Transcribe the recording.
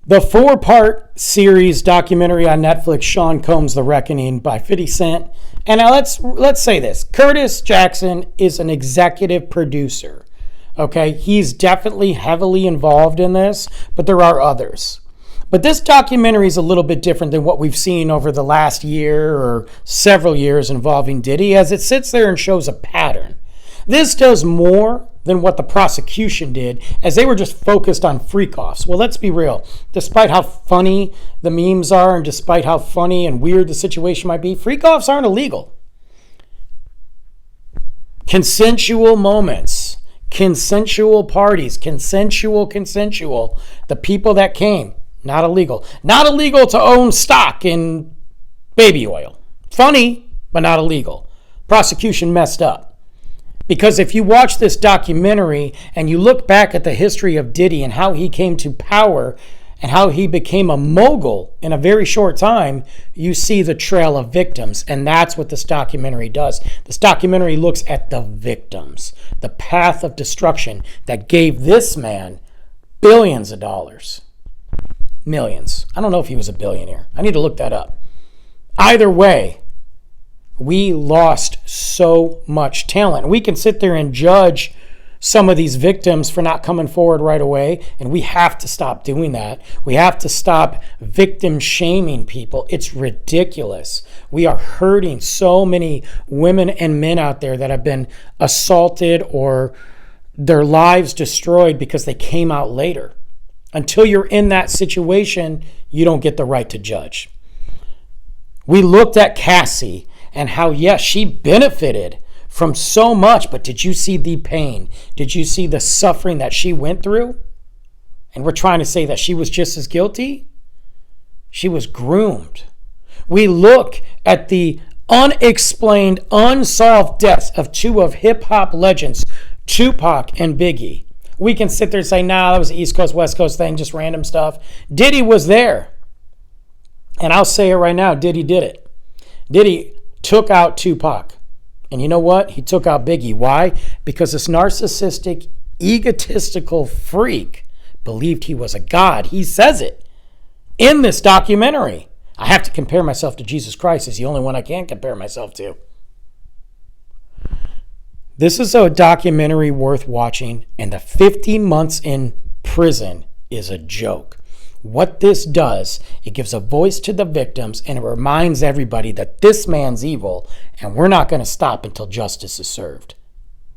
The 4-part series documentary on Netflix, Sean Combs: The Reckoning by 50 Cent. And now let's say this. Curtis Jackson is an executive producer. Okay, he's definitely heavily involved in this, but there are others. But this documentary is a little bit different than what we've seen over the last year or several years involving Diddy, as it sits there and shows a pattern. This does more than what the prosecution did, as they were just focused on freak-offs. Well, let's be real. Despite how funny the memes are and despite how funny and weird the situation might be, freak-offs aren't illegal. Consensual moments, consensual parties, consensual. The people that came, not illegal. Not illegal to own stock in baby oil. Funny, but not illegal. Prosecution messed up. Because if you watch this documentary and you look back at the history of Diddy and how he came to power and how he became a mogul in a very short time, you see the trail of victims. And that's what this documentary does. This documentary looks at the victims, the path of destruction that gave this man billions of dollars. Millions. I don't know if he was a billionaire. I need to look that up. Either way, we lost so much talent. We can sit there and judge some of these victims for not coming forward right away, and we have to stop doing that. We have to stop victim shaming people. It's ridiculous. We are hurting so many women and men out there that have been assaulted or their lives destroyed because they came out later. Until you're in that situation, you don't get the right to judge. We looked at Cassie and how, yes, she benefited from so much, but did you see the pain? Did you see the suffering that she went through? And we're trying to say that she was just as guilty? She was groomed. We look at the unexplained, unsolved deaths of two of hip-hop legends, Tupac and Biggie. We can sit there and say, nah, that was an East Coast, West Coast thing, just random stuff. Diddy was there. And I'll say it right now, Diddy did it. Diddy took out Tupac. And you know what? He took out Biggie. Why? Because this narcissistic, egotistical freak believed he was a god. He says it in this documentary. I have to compare myself to Jesus Christ. He's the only one I can compare myself to. This is a documentary worth watching, and the 50 months in prison is a joke. What this does, it gives a voice to the victims, and it reminds everybody that this man's evil, and we're not going to stop until justice is served.